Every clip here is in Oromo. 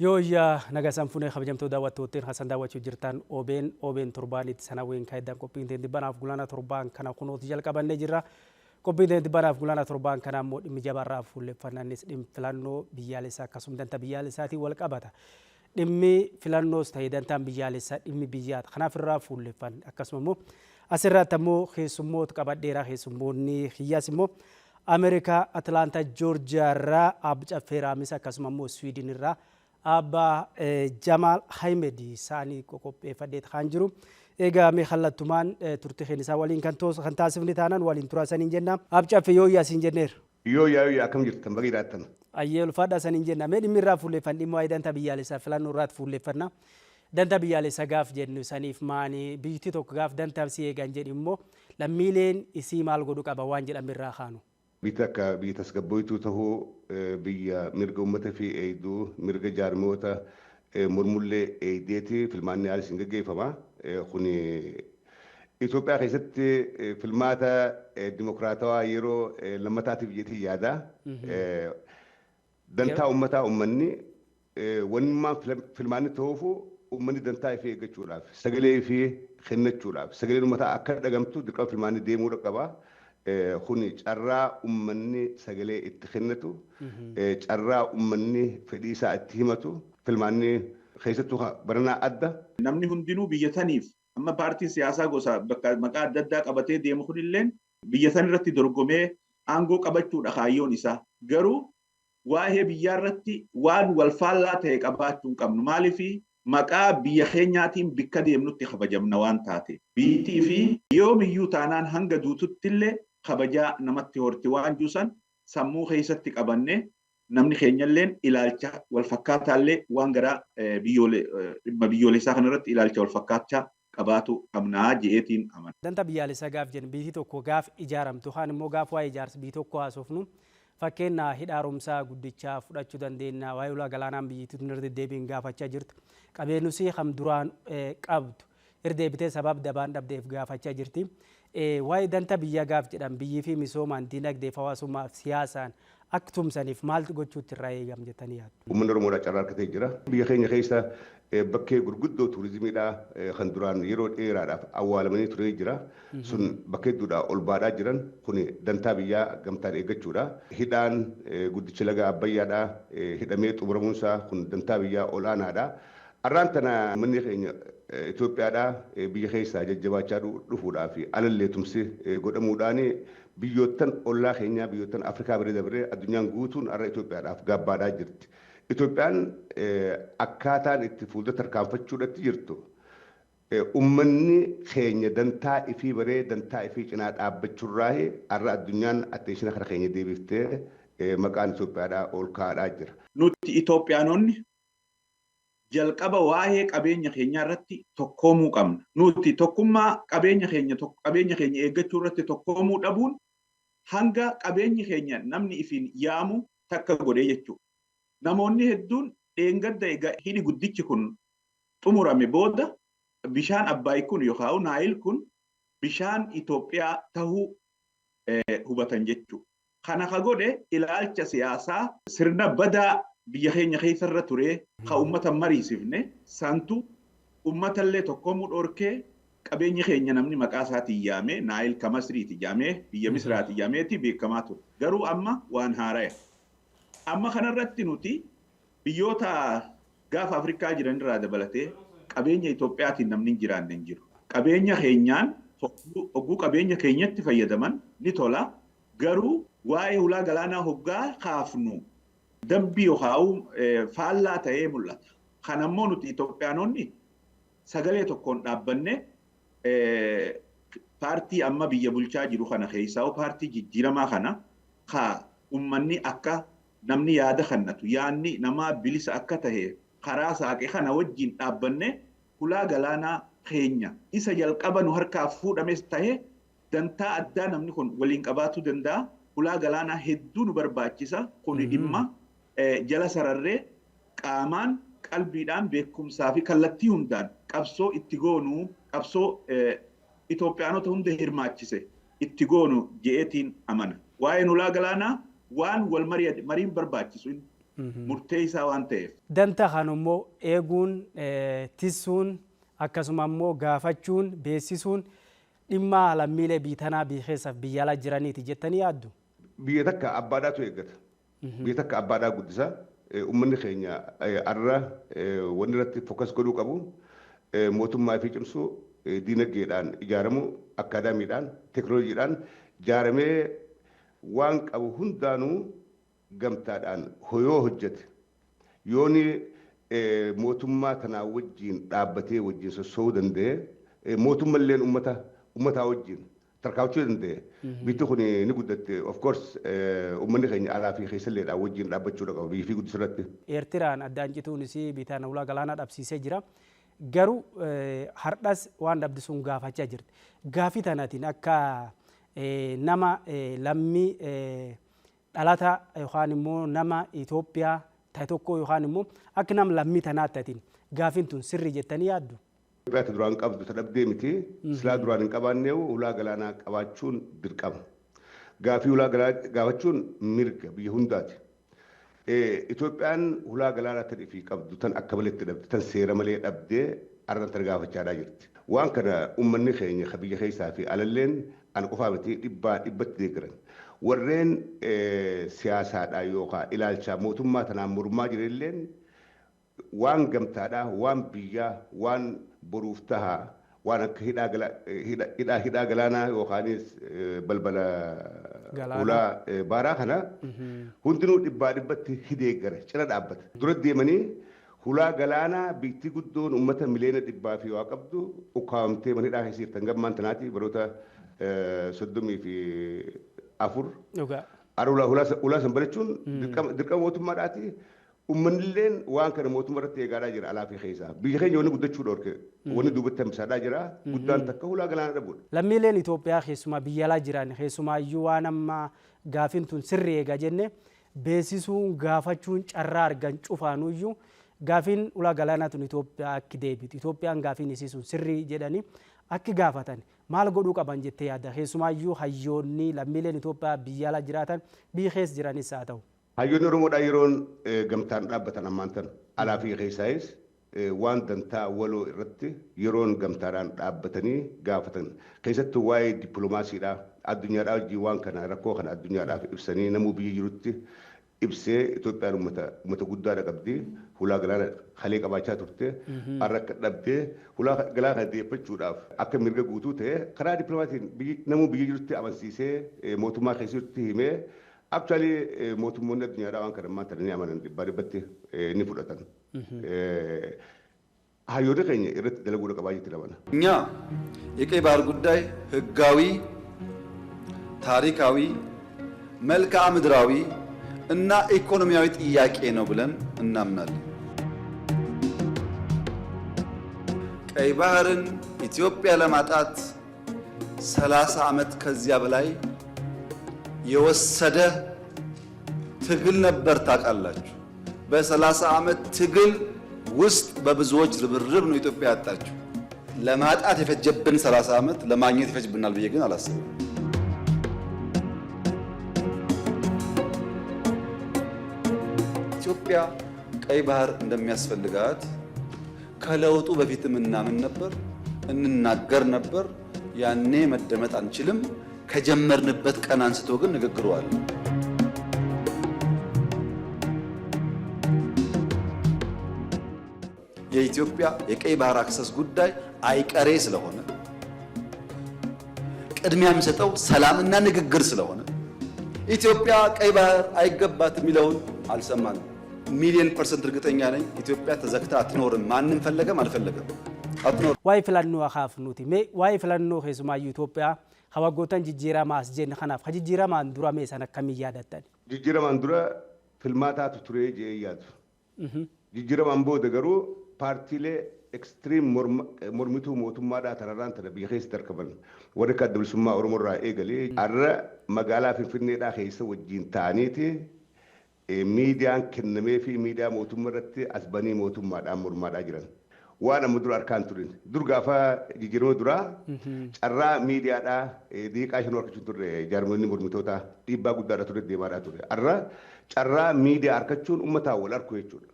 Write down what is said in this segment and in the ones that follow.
Yooyyaa naga sanfuunee kabajamtuu daawwattootiin hasan daawwachuu jirtan OBN torbaanitti sanawween kaayidaan qophiin teentibanaaf gulaana torbaan kana kunuuti jalqabannee jirra. Qophiin teentibanaaf gulaana torbaan kana immoo dhimmi jabaarraa fuulleffannannis dhimmi filannoo biyyaalessaa akkasuma danta biyyaalessaatiin wal qabata. Dhimmi filannoos ta'ee dantaan biyyaalessaa dhimmi biyyaata kanaaf irraa fuulleffanne akkasuma immoo asirratti immoo keessummoota qabadheeraa keessummoonni hiyyaas immoo Ameerikaa Atlaantaa Joorjiyaa irraa abca feeraamis akkasuma immoo Swiidin irraa Abba Jamal Hamed isaanii qopheeffadhee kan jiru. Egaa mee kallattumaan turtii keenisaa waliin kan taasifne taanaan waliin turaasaniin jenna. Abca fe yooyyaa siin jenneer. Yooyyaa akkam jirtan baga jiraattan. Ayyee ulfaadhaa saniin jenna. Mee dhimmi irraa fuulleffan dhimma waa'ee danta biyyaalessaa filannoo irraatti fuulleffanna. Danta biyyaalessaa gaaf jennu saniif maani biyyi tokko gaaf danta si eegan jedhi immoo lammiileen isii maal godhu qaba waan jedhame irraa kaanu. Biyya akka biyya tasgabboituu tahuu biyya mirga uummata fi eegduu mirga jaarmoota mormullee eegdeeti filmaanni haalis hin gaggeeffama. Kuni Itoophiyaa keessatti filmaata dimokiraatawaa yeroo lammataatiif jeetii yaada. Dantaa uummataa uummanni wanummaan filmaanni ta'uufu uummanni dantaa ifee eeggachuudhaaf sagalee ifee kennachuudhaaf sagaleen uummataa akka dhagamtu dirqama filmaanni deemuu qaba. Kuni carraa uummanni sagalee itti kennatu carraa uummanni fedhii isaa itti himatu filmaanni keessattuu baranaa adda. Namni hundinuu biyya saniif amma paartiin siyaasaa gosa maqaa adda addaa qabatee deemu kunilleen biyya san irratti dorgomee aangoo qabachuudha kaayyoon isaa. Garuu waa'ee biyyaa irratti waan wal faallaa ta'e qabaachuu hin qabnu. Maaliif maqaa biyya keenyaatiin bikka deemnutti kabajamna waan taate. Biyyitii fi yoomiyyuu taanaan hanga duututtillee kabajaa namatti horti waan juusan sammuu keessatti qabanne namni keenyalleen ilaalcha wal fakkaataallee waan gara biyyoolessaa kanarratti ilaalcha wal fakkaachaa qabaatu qabnaa je'eetiin amana. Danta biyyaalessaa gaaf jennu biyyi tokko gaaf ijaaramtu kaan immoo gaaf waa'ee ijaarsa biyyi tokko haasofnu fakkeenya hidhaarumsaa guddichaa fudhachuu dandeenya waa'ee ulaa galaanaan biyyittii irra deddeebiin gaafachaa jirtu qabeenyusi ham duraan qabdu irdeebitee sabab dabaan dhabdeef gaafachaa jirti. Waa'ee danta biyya gaaf jedhan biyyii fi misoomaan dinagdee hawaasummaaf siyaasaan akka tumsaniif maaltu gochuutti irraa eegam jettanii yaaddu? Uummanni Oromoodhaa carraa argatee jira. Biyya keenya keessa bakkee gurguddoo turizimiidhaa kan duraan yeroo dheeraadhaaf awwaalamanii turee jira. Sun bakkee hedduudhaa ol baadhaa jiran kuni dantaa biyyaa gamtaan eeggachuudha. Hidhaan guddicha laga Abbayyaadhaa hidhamee xumuramuunsaa kun dantaa biyyaa olaanaadha. Arraan tana manni keenya Itoophiyaadhaa biyya keessaa jajjabaachaa dhufuudhaa fi alallee tumsi godhamuudhaan biyyoottan ollaa keenyaa biyyoottan Afrikaa biree dabree addunyaan guutuun arra Itoophiyaadhaaf gaabbaadhaa jirti. Itoophiyaan akkaataan itti fuuldura tarkaanfachuudhaatti jirtu uummanni keenya dantaa ifii baree dantaa ifii cinaa dhaabbachuurraa arra addunyaan atteeshina kara keenya deebiftee maqaan Itoophiyaadhaa ol kaa'adhaa jira. Nuti Itoophiyaanonni jalqaba waa'ee qabeenya keenya irratti tokkoomuu qabna. Nuti tokkummaa qabeenya keenya eeggachuu irratti tokkoomuu dhabuun hanga qabeenyi keenya namni ifiin yaamu takka godhee jechuudha. Namoonni hedduun dheengadda hidhi guddichi kun xumurame booda bishaan Abbaay kun yookaan Naayil kun bishaan Itoophiyaa tahuu hubatan jechuudha. Kana ka godhe ilaalcha siyaasaa sirna badaa biyya keenya keessarra ture ka uummata mariisifne santu uummatallee tokkoomuu dhorkee qabeenyi keenya namni maqaa isaatiin yaamee Naayil ka Masriiti yaamee biyya Misraati yaameeti beekamaa ture. Garuu amma waan haara'e. Amma kanarratti nuti biyyoota gaafa Afrikaa jiran irraa dabalatee qabeenya Itoophiyaatiin namni hin jiraanne hin jiru. Qabeenya keenyaan hogguu qabeenya keenyatti fayyadaman ni tola. Garuu waa'ee ulaa galaanaa hoggaa kaafnu dambii yookaan faallaa ta'ee mul'ata. Kanammoo nuti Itoophiyaanonni sagalee tokkoon dhaabbanne paartii amma biyya bulchaa jiru kana keessaa paartii jijjiiramaa kana ka uummanni akka namni yaada kannatu yaadni namaa bilisa akka tahe karaa saaqe kana wajjin dhaabbanne ulaa galaanaa keenya isa jalqaba nu harkaa fuudhames tahe dantaa addaa namni kun waliin qabaachuu danda'a. Ulaa galaanaa hedduu nu barbaachisa. Kuni dhimma jala sararree qaamaan qalbiidhaan beekumsaa fi kallattii hundaan qabsoo itti goonuu qabsoo Itoophiyaanota hunda hirmaachise itti goonu je'eetiin amana. Waa'een ulaa galaanaa waan wal mariin barbaachisu murteessaa waan ta'eef. Danta kanummoo eeguun tissuun akkasuma immoo gaafachuun beeksisuun dhimma lammiilee biitanaa keessaaf biyya alaa jiraniiti jettanii yaaddu. Biyya takka abbaadhaatu eeggata. Biyya takka abbaadhaa guddisa. Uummanni keenya arra wanni irratti fokas godhuu qabu mootummaa fi cimsuu diinagdeedhaan ijaaramu akkaadaamiidhaan teekinooloojiidhaan ijaaramee waan qabu hundaanuu gamtaadhaan hoyoo hojjete yooni mootummaa tanaa wajjiin dhaabbatee wajjiin sossoo'uu danda'e mootummalleen ummataa wajjiin tarkaanfachuu danda'e bitti kun ni guddatte of course uummanni keenya alaa fi keessalleedhaan wajjiin dhaabbachuudha qaba biyya fi guddisirratti. Eertiraan addaan cituunis biitaan ulaa galaanaa dhabsiisee jira. Garuu hardhas waan dhabde sun gaafachaa jirti. Gaafii tanaatiin akka nama lammii dhalata yookaan immoo nama Itoophiyaa ta'e tokko yookaan immoo akka nama lammii tanaatiin gaafiin tun sirrii jettanii yaaddu. Itoophiyaa duraan qabdu sadabdee miti silaa duraan hin qabaannee ulaa galaanaa qabaachuun dirqama. Gaafii ulaa galaanaa gaafachuun mirga biyya hundaati. Itoophiyaan ulaa galaanaa ta'e fi qabdu tan akka maleetti dhabde tan seera malee dhabdee arraan tan gaafachaadhaa jirti. Waan kana uummanni keenya biyya keessaa fi alalleen an qofaa miti dhibbatti deeggaran. Warreen siyaasaadhaa yookaan ilaalcha mootummaa tanaan mormaa jireilleen waan gamtaadhaa waan biyyaa waan boruuf tahaa waan akka hidhaa galaanaa yookaanis balbala ulaa baaraa kana hundinuu dhibbatti hideeggara cina dhaabbata. Dura deemanii ulaa galaanaa biitti guddoon uummata miliyoona 100 waa qabdu ukkaamtee manidhaa keessatti gammaan tanaati baroota 34. Ulaa san barachuun dirqama mootummaadhaati. Uummanilleen waan kana mootummaa irratti eegaadhaa jira alaa fi keessaa. Biyya keenya wanni guddachuu dhoorke wanni duubatti hambisaadhaa jira guddaan takka ulaa galaanaa dhabuudha. Lammiileen Itoophiyaa keessumaa biyya alaa jiran keessumaayyuu waan amma gaafiin tun sirrii eega jenne beeksisuun gaafachuun carraa argan cufaanuyyuu gaafiin ulaa galaanaa tun Itoophiyaa akka deebitu Itoophiyaan gaafiin isii sun sirrii jedhanii akka gaafatan maal godhuu qaban jettee yaadda keessumaayyuu hayyoonni lammiileen Itoophiyaa biyya alaa jiraatan biyya keessa jiranis haa ta'u. Hayyoonni Oromoodhaa yeroon gamtaan dhaabbatan ammaan tan alaa fi keessaayis waan dantaa waloo irratti yeroon gamtaadhaan dhaabbatanii gaafatan keessattuu waa'ee dippiloomaasiidhaa addunyaadhaa wajjin waan kana rakkoo kana addunyaadhaaf ibsanii namuu biyya jirutti ibsee Itoophiyaan uummata guddaadha qabdi ulaa galaana halee qabaachaa turte har'a akka dhabdee ulaa galaana deeffachuudhaaf akka mirga guutuu ta'e karaa dippiloomaasiin namuu biyya jirutti amansiisee mootummaa keessatti himee actually mootummoonni addunyaadhaa waan kana maanta ni amanan dhibbatti ni fudhatan. Hayyoota keenya irratti dalaguudha qabaa jetti lamana. እኛ የቀይ ባህር ጉዳይ ህጋዊ፣ ታሪካዊ፣ መልክዓ ምድራዊ እና ኢኮኖሚያዊ ጥያቄ ነው ብለን እናምናለን። ቀይ ባህርን ኢትዮጵያ ለማጣት 30 ዓመት ከዚያ በላይ የወሰደ ትግል ነበር። ታውቃላችሁ። በ30 ዓመት ትግል ውስጥ በብዙዎች ርብርብ ነው ኢትዮጵያ ያጣችው። ለማጣት የፈጀብን 30 ዓመት ለማግኘት ይፈጅብናል ብዬ ግን አላስብም። ኢትዮጵያ ቀይ ባህር እንደሚያስፈልጋት ከለውጡ በፊትም እናምን ነበር፣ እንናገር ነበር። ያኔ መደመጥ አንችልም። ከጀመርንበት ቀን አንስቶ ግን ንግግሩ አለ። የኢትዮጵያ የቀይ ባህር አክሰስ ጉዳይ አይቀሬ ስለሆነ ቅድሚያ የሚሰጠው ሰላምና ንግግር ስለሆነ ኢትዮጵያ ቀይ ባህር አይገባትም የሚለውን አልሰማንም። ሚሊዮን% እርግጠኛ ነኝ ኢትዮጵያ ተዘግታ አትኖርም። ማንም ፈለገም አልፈለገም አትኖርም። ዋይ ፍላኖ አኻፍኑቲ ሜ ዋይ ፍላኖ ኸሱማዩ ኢትዮጵያ ሀዋጎተን ጅጅራማ አስጀን ከናፍ ከጅጅራማን ዱራ ሜሰነ ከሚያደተን ጅጅራማን ዱራ ፍልማታቱ ቱሬ ጀያቱ ጅጅራማን ቦደ ገሩ ፓርቲሌ ኤክስትሪም ሞርሚቱ ሞቱማዳ ተራራን ተነብይ ኸስ ተርከበን ወደ ከድብልሱማ ኦሮሞራ ኤገሌ አረ መጋላ ፍንፍኔዳ ኸይሰ ወጂን ታኒቲ ሚዲያን ከነሜ ፊ ሚዲያ ሞቱመረቲ አስበኒ ሞቱማዳ ሞርማዳ ጅረን waan amma dura harkaan turin dur gaafa jijjiirama duraa carraa miidiyaadhaa diiqaa shanuu harkachuun turre jaarmoonni mormitoota dhiibbaa guddaadha ture deemaadhaa ture har'a carraa miidiyaa harkachuun uummataa wal harku jechuudha.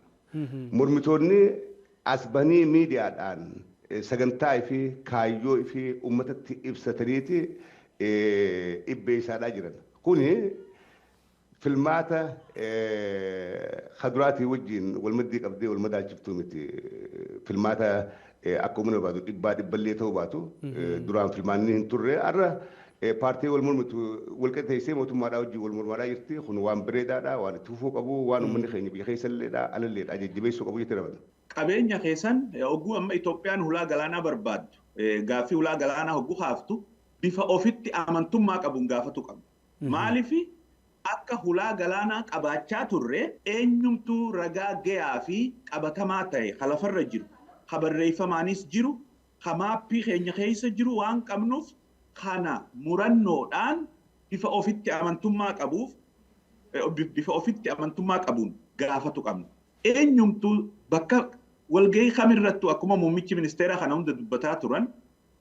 Mormitoonni as banii miidiyaadhaan sagantaa fi kaayyoo fi uummatatti ibsataniiti dhibbee isaadhaa jiran. Kuni filmaata khaduraatii wajjin walmaddii qabdee walmadaalchiftuu miti filmaata akka humna baatu dhibballee ta'uu baatu duraan filmaanni hin turre har'a paartii wal mormitu walqixxeessee mootummaadhaa wajjin wal mormaadhaa jirti kun waan bareedaadha waan itti fufuu qabu waan uummanni keenya biyya keessalleedha alalleedha jajjabeessuu qabu jettee dabala. Qabeenya keessan hogguu amma Itoophiyaan hulaa galaanaa barbaaddu gaaffii hulaa galaanaa hogguu haaftu bifa ofitti amantummaa qabuun gaafatu qabu. Maaliifi akka hulaa galaanaa qabaachaa turre eenyumtuu ragaa gahaa fi qabatamaa ta'e halafarra jiru habarreeffamaanis jiru hamaappii keenya keessa jiru waan qabnuuf kana murannoodhaan bifa ofitti amantummaa qabuun gaafatu qabna. Eenyumtuu bakka walgahii kamirrattu akkuma muummichi ministeeraa kana hunda dubbataa turan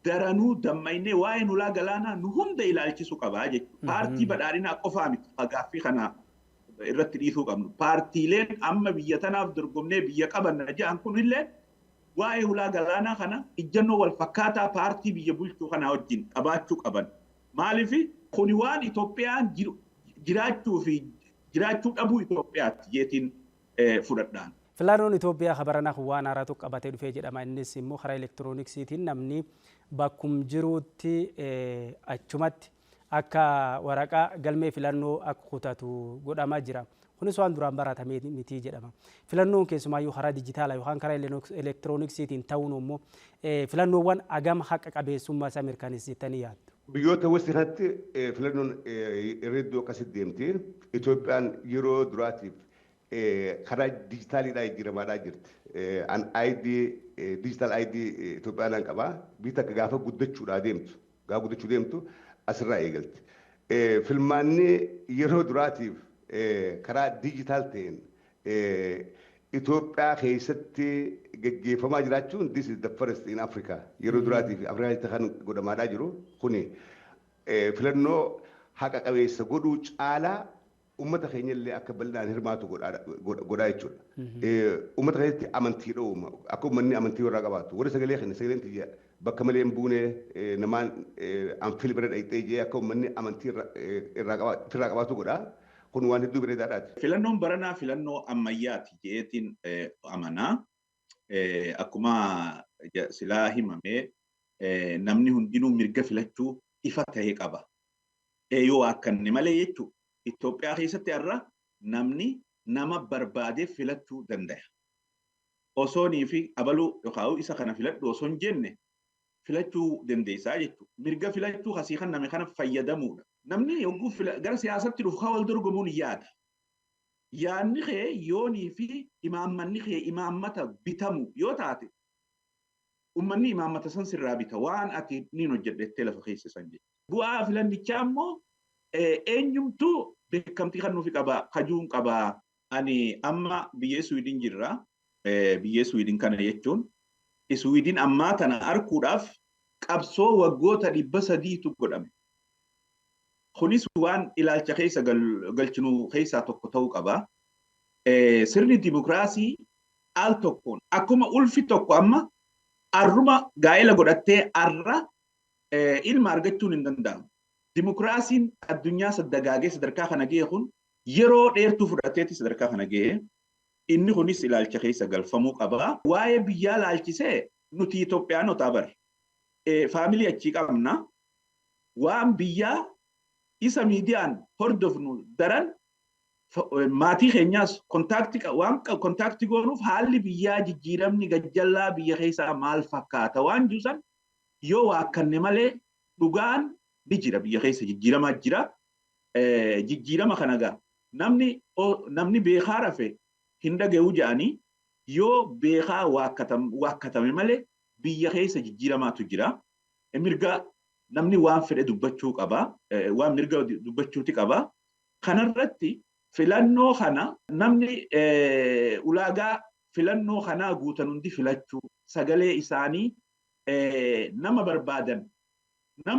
daranuu dammaynee waa'een hulaa galaanaa nu hunda ilaalchisuu qabaa jechuudha. Paartii badhaadhinaa qofaa miti gaaffii kana irratti dhiisuu qabnu. Paartiileen amma biyya tanaaf dorgomnee biyya qabanna jedhan kunillee waa'ee hulaa galaanaa kana ijjannoo wal fakkaataa paartii biyya bulchuu kanaa wajjin qabaachuu qaban. Maaliif kuni waan Itoophiyaan jiraachuu fi jiraachuu dhabuu Itoophiyaatti jeetiin fudhadhaan. Filannoon Itoophiyaa habarana waan haaraatu qabatee dhufee jedhama. Innis immoo karaa elektirooniksiitiin namni bakkum jiruutti achumatti akka waraqaa galmee filannoo akka kutatu godhamaa jira. Kunis waan duraan baratamee miti jedhama. Filannoon keessumaayyuu karaa dijitaalaa yookaan karaa elektirooniksiitiin ta'uun immoo filannoowwan agama haqa qabeessummaa isaa mirkaneessitanii yaaddu. Biyyoota wasti kanatti filannoon irreeddoo akkasitti deemti. Itoophiyaan yeroo duraatiif karaa dijitaaliidhaan jijjiiramaadhaa jirti. An ID digital ID Itoophiyaan qabaa biyya akka gaafa guddachuudhaa deemtu gaafa guddachuu deemtu asirraa eegalti. Filmaanni yeroo duraatiif karaa dijitaal ta'een Itoophiyaa keessatti gaggeeffamaa jiraachuun this is the first in Africa yeroo duraatiif Afrikaatti kan godhamaadhaa jiru kuni filannoo haqa qabeessa godhuu caalaa ummata keenya illee akka bal'inaan hirmaatu godhaa jechuudha. Ummata keenyatti amantii dhowuma akka ummanni amantii warraa qabaatu warra sagalee keenya sagaleen tiyya bakka malee hin buune namaan anfil bira dhayxee jee akka ummanni amantii irraa qabaatu godhaa. Kun waan hedduu bareedaadhaati. Filannoon baranaa filannoo ammayyaati jeetiin amanaa. Akkuma silaa himamee namni hundinuu mirga filachuu ifa ta'ee qaba. Yoo akkanni malee jechuudha. Itoophiyaa keessatti har'a namni nama barbaadee filachuu danda'a. Osoonii fi abaluu yookaan isa kana filadhu osoo hin jenne filachuu dandeessaa jechuudha. Mirga filachuu kasii kan namni kana fayyadamuudha. Namni yogguu gara siyaasatti dhufu kan wal dorgomuun yaada. Yaadni kee yoonii fi imaammanni kee imaammata bitamu yoo taate ummanni imaammata san sirraa bita waan ati niin hojjedhettee lafa keessa san jechuudha. Bu'aa filannichaa immoo eenyumtuu beekamtii kan nuufi qabaa kajuun qabaa ani amma biyya Suwiidin jirra biyya Suwiidin kana jechuun Suwiidin ammaa tana arguudhaaf qabsoo waggoota 300tu godhame. Kunis waan ilaalcha keessa galchinu keessaa tokko ta'uu qaba. Sirni dimokiraasii al tokkoon akkuma ulfi tokko amma arruma gaa'ela godhattee arra ilma argachuun hin danda'amu. Dimokiraasiin addunyaa saddagaagee sadarkaa kana ga'e kun yeroo dheertuu fudhateetti sadarkaa kana ga'e inni kunis ilaalcha keessa galfamuu qaba. Waa'ee biyyaa ilaalchisee nuti Itoophiyaanotaa bar faamilii achii qabna waan biyyaa isa miidiyaan hordofnu daran maatii keenyaas kontaaktii goonuuf haalli biyyaa jijjiiramni gajjallaa biyya keessaa maal fakkaata waan juusan yoo waakkanne malee dhugaan ni jira biyya keessa jijjiiramaa jira. Jijjiirama kana gaa namni beekaa rafe hin dhaga'uu jedhanii yoo beekaa waakkatame malee biyya keessa jijjiiramaatu jira. Mirga namni waan fedhe dubbachuu qaba. Waan mirga dubbachuuti qaba. Kanarratti filannoo kana namni ulaagaa filannoo kanaa guutan hundi filachuu sagalee isaanii nama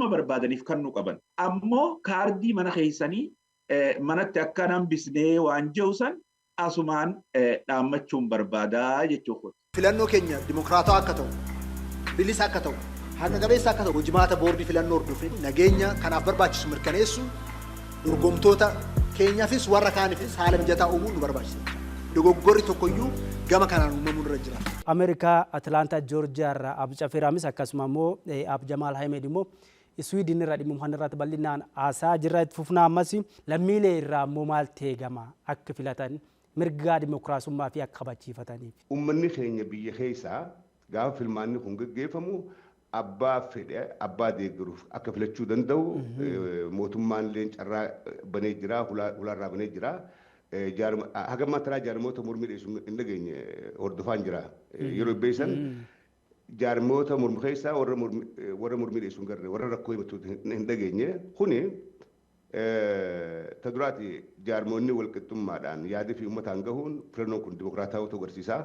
barbaadaniif kannuu qaban. Ammoo kaardii mana keessanii manatti akka hambisnee waan jehusan asumaan dhaammachuun barbaadaa jechuudha. Filannoo keenya dimokiraataa akka ta'u, bilisa akka ta'u, haqa qabeessa akka ta'u, hojimaata boordii filannoo hordofee nageenya kanaaf barbaachisu mirkaneessu dorgomtoota keenyaafis warra kaaniifis haala mijataa uumuun nu barbaachisa. Dogoggorri tokkoyyuu gama kanaan uumamuu irra jira. Ameerikaa Atlaantaa Joorjiyaa irraa Abca Feeraamis akkasuma immoo Abjamaal Hayimed immoo Swiidin irraa dhimma kan irratti bal'inaan haasaa jirra itti fufnaa ammas lammiilee irraa immoo maal teegama akka filatan mirgaa dimokiraasummaa fi akka kabachiifataniif. Uummanni keenya biyya keessaa gaafa filmaanni kun gaggeeffamu abbaa fedhe abbaa deeggaruuf akka filachuu danda'u mootummaan illee carraa banee jira hulaarraa banee jira. Hagammaa taraa jaarmoota mormii dheessu hin dhageenye hordofaan jira. Yeroo beesan jaarmoota mormu keessaa warra mormii dheessu hin garre warra rakkoo himatu hin dhageenye kuni ta duraati jaarmoonni walqixxummaadhaan yaada fi uummataan gahuun filannoon kun dimokiraataa ta'uu agarsiisa.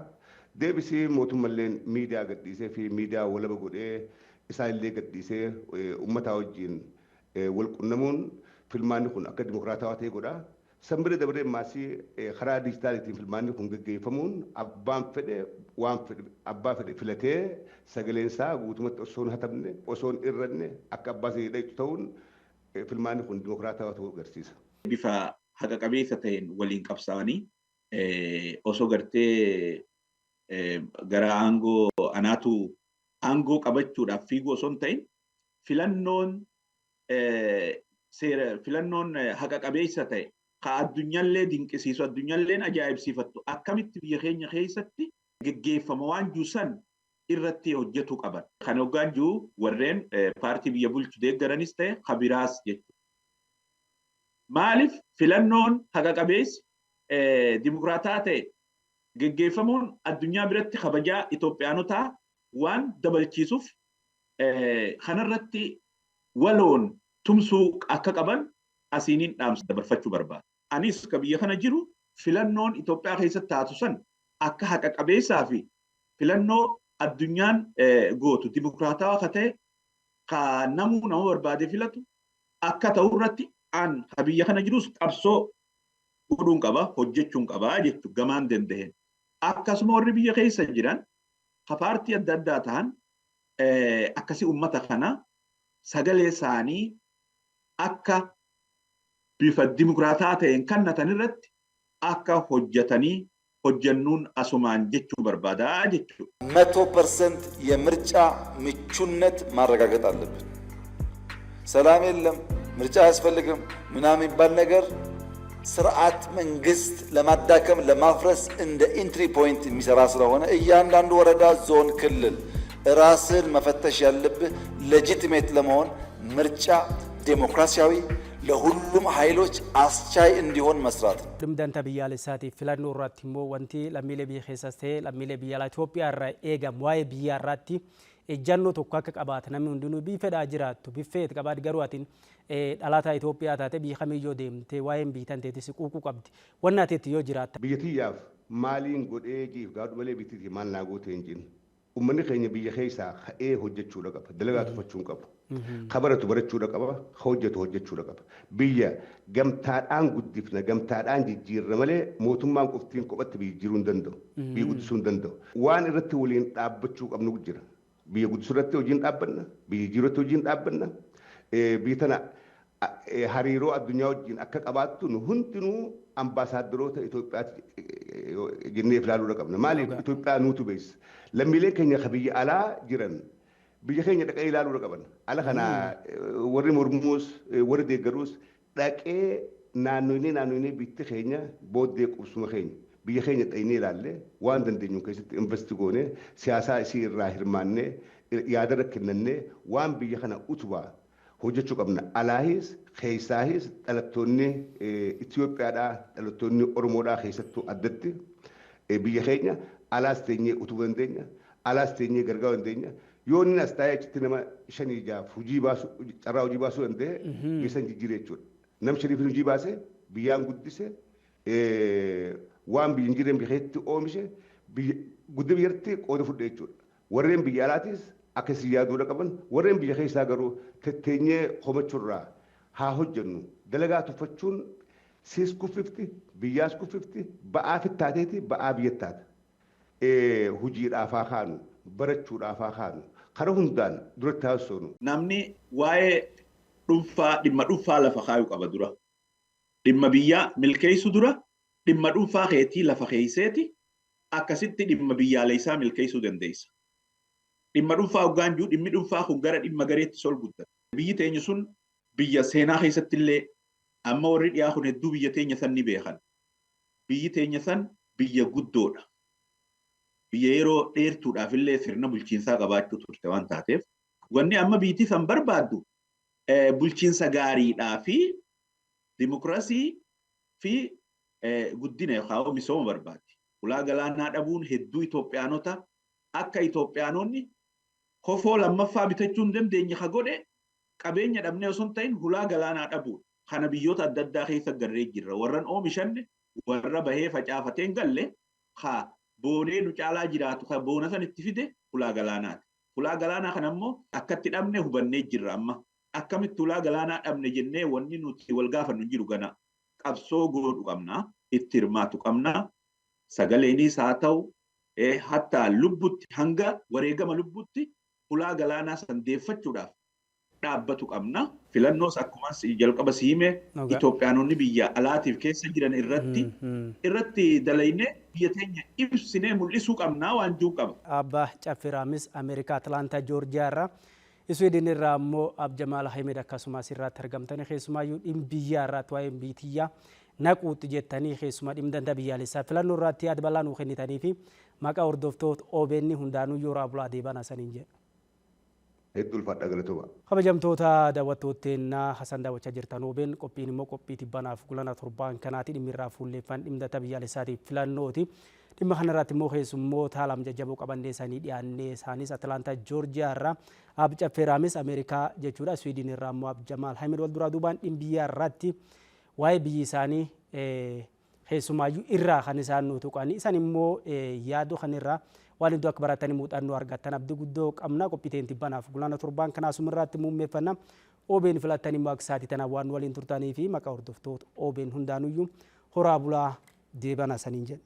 Deebisii mootummalleen miidiyaa gadhiisee fi miidiyaa walaba godhee isaallee gadhiisee uummataa wajjin wal qunnamuun filmaanni kun akka dimokiraataa ta'e godha. Sambire dabaree maasii karaa dijitaalitiin filmaanni kun gaggeeffamuun abbaan fedhe waan fedhe abbaa fedhe filatee sagaleen isaa guutumatti osoo hin hatamne osoo hin irranne akka abbaa sadii dhayitu ta'uun filmaanni kun dimokiraataa ta'uu agarsiisa. Bifa haqa qabeessa ta'een waliin qabsaa'anii osoo gartee gara aangoo qabachuudhaaf fiiguu osoo hin ta'in filannoon haqa qabeessa ta'e ka addunyaallee dinqisiisu addunyaalleen ajaa'ibsiifattu akkamitti biyya keenya keessatti gaggeeffama waan juusan irratti hojjetu qaban. Kan hoggaan jiru warreen paartii biyya bulchu deeggaranis ta'e kabiraas jechuudha. Maaliif filannoon haqa qabeessi dimokiraataa ta'e gaggeeffamuun addunyaa biratti kabajaa Itoophiyaanotaa waan dabalchiisuuf kanarratti waloon tumsuu akka qaban asiiniin dhaamsa dabarfachuu barbaada. Anis ka biyya kana jiru filannoon Itoophiyaa keessatti taatu san akka haqa qabeessaa fi filannoo addunyaan gootu dimokiraataa akka ta'e ka nama barbaade filatu akka ta'u irratti an ka biyya kana jirus qabsoo godhuun qaba hojjechuun qaba jechuudha gamaan danda'een. Akkasuma warri biyya keessa jiran ka paartii adda addaa ta'an akkasii uummata kana sagalee isaanii akka bifa dimokiraataa ta'een kannatan irratti akka hojjannuun asumaan jechuu barbaadaa jechuudha. 100% የምርጫ ምቹነት ማረጋገጥ አለብን። ሰላም የለም ምርጫ አያስፈልግም ምናምን የሚባል ነገር ስርዓት መንግስት ለማዳከም ለማፍረስ እንደ ኢንትሪ ፖይንት የሚሰራ ስለሆነ እያንዳንዱ ወረዳ፣ ዞን፣ ክልል ራስን መፈተሽ ያለብህ ሌጂቲሜት ለመሆን ምርጫ ዴሞክራሲያዊ ለሁሉም ኃይሎች አስቻይ እንዲሆን መስራት ነው። ድምዳንተ ብያለሳቲ ፊላኖ ራቲ ሞ ወንቲ ለሚለ ቢኸሰስተ ለሚለ ቢያላ ኢትዮጵያ ራ ኤጋ ሟይ ቢያራቲ እጃኖ ቶኳከ ቀባት ነሚ እንድኑ ቢፈዳ ጅራቱ ቢፌት ቀባት ገሩአቲን ዳላታ ኢትዮጵያ ታተ ቢኸሚዮ ደምቴ ዋይም ቢተንቴ ተስቁቁ ቀብቲ ወናቴት ዮ ጅራታ biyyatiyyaaf maaliin godhee jiif gaadhu malee bittiti maal naagoote hin jin ummanni keenya biyya keessaa ka'ee hojjechuudha qaba dalagaa tuffachuun qabu kabaratu barachuudha qaba hojjetu hojjechuudha qaba biyya gamtaadhaan guddifna gamtaadhaan jijjiirra malee mootummaan qoftiin qophatti biyya jiruu hin danda'u biyya guddisuu hin danda'u waan irratti waliin dhaabbachuu qabnu jira biyya guddisuu irratti hojiin dhaabbanna biyya jijjiiruu irratti hojiin dhaabbanna biyya tana hariiroo addunyaa wajjin akka qabaattu nu hundinuu ambaasaaddaroota Itoophiyaatti jennee ilaaluudha qabna. Maaliif Itoophiyaa nuutu beessa. Lammiilee keenya ka biyya alaa jiran biyya keenya dhaqee ilaaluudha qaban. Ala kana warri mormuus warri deeggaruus dhaqee naannoinee bitti keenya booddee qubsuma keenya biyya keenya dhaynee ilaallee waan dandeenyu keessatti investi goonee siyaasaa isii irraa hirmaannee yaada kennannee waan biyya kana utubaa hojjechuu qabna. Alaahis keessaahis dhalattoonni Itoophiyaadhaa dhalattoonni Oromoodhaa keessattuu addatti biyya keenya alaas teenyee utubuu dandeenya alaas teenyee gargaaruu dandeenya yoo inni as taa'ee achitti nama 5-6 hojii baasu carraa hojii baasuu danda'e bisan jijjiiree jechuudha. Nam 5 hojii baasee biyyaan guddise waan biyya hin jireen biyya keessatti oomishe guddina biyyatti qooda fudhee jechuudha. Warreen biyya alaatis akka siyaaduudha qaban warreen biyya keessaa garuu tetteenyee homachuurraa haa hojjennu dalagaa tuffachuun siis kuffifti biyyaas kuffifti ba'aa fittaateeti ba'aa biyyattaata. Hojiidhaaf haa kaanu barachuudhaaf haa kaanu karaa hundaan duratti haasofnu. Namni waa'ee dhimma dhuunfaa lafa kaayuu qaba dura. Dhimma biyyaa milkeessu dura dhimma dhuunfaa keetii lafa keeyseeti akkasitti dhimma biyyaalessaa milkeessuu dandeessa. Dhimma dhuunfaa hoggaan jiru dhimmi dhuunfaa kun gara dhimma gareetti sol guddata. Biyyi teenya sun biyya seenaa keessatti illee amma warri dhiyaa kun hedduu biyya teenya san ni beekan. Biyyi teenya san biyya guddoodha. Biyya yeroo dheertuudhaaf illee sirna bulchiinsaa qabaachuu turte waan taateef wanni amma biyyi san barbaaddu bulchiinsa gaariidhaa fi dimokiraasii fi guddina yookaan misooma barbaaddi. Ulaa galaanaa dhabuun hedduu Itoophiyaanota akka Itoophiyaanonni kofoo lammaffaa bitachuu hin dandeenye ka godhe qabeenya dhabnee osoo hin ta'in ulaa galaanaa dhabuun kana biyyoota adda addaa keessa garree jirra. Warran oomishanne warra bahee facaafatee hin galle haa boonee nu caalaa jiraatu kan boona san itti fide ulaa galaanaati. Ulaa galaanaa kana immoo akkatti dhabne hubannee jirra amma. Akkamitti ulaa galaanaa dhabne jennee wanni nuti wal gaafannu jiru gana qabsoo godhu qabna itti hirmaatu qabna sagaleenis haa ta'u hatta lubbutti hanga wareegama lubbutti ulaa galaanaa san deeffachuudhaaf dhaabbatu qabna. Filannoos akkuma jalqaba siime Itoophiyaanonni biyya alaatiif keessa jiran irratti dalaynee biyya teenya ibsinee mul'isuu qabna waan jiru qaba. Abbaa Caffiraamis Ameerikaa Atlaantaa Joorjiyaa irraa Iswiidin irraa immoo Abjamaal Ahmed akkasumas irratti argamtanii keessumaayyuu dhimma biyyaa irratti waa'ee biitiyyaa naquutti jettanii keessumaa dhimma danda'a biyyaalessaa filannoo irratti yaada bal'aa nuu kennitanii fi maqaa hordoftoota OBN hundaanuu yeroo bulaa deebana saniin jedha. Hedduu ulfaadha galatooma. Kabajamtoota daawwattootaan Hasan daawwachaa jirtan OBN qophiin immoo qophii tibbanaaf gulana torbaan kanaati dhimmi irraa fuulleeffan dhimma danda'a biyyaalessaatiif filannooti. Dhimma kanarratti immoo keessummoota haalam jajjaboo qabannee isaanii dhiyaannee isaanis Atlaantaa Joorjiyaa irraa Abbi Caffiraamis Ameerikaa jechuudha. Iswiidin irraa immoo Abjamaal Ahmed wal duraa duubaan dhimma biyyaa irratti waa'ee biyyi isaanii keessumaayyuu irraa kan isaan nu tuqanii isaan immoo yaaduu kan irraa waan iddoo akka baratanii muuxannoo argatan abdii guddoo qabna. Qophii tibbanaaf gulana torbaan kanaa sumirratti muummeeffanna. OBN filattanii immoo akka saatii tanaa waan waliin turtanii fi maqaa hordoftoota OBN hundaanuyyuu horaa bulaa deebana saniin jedha.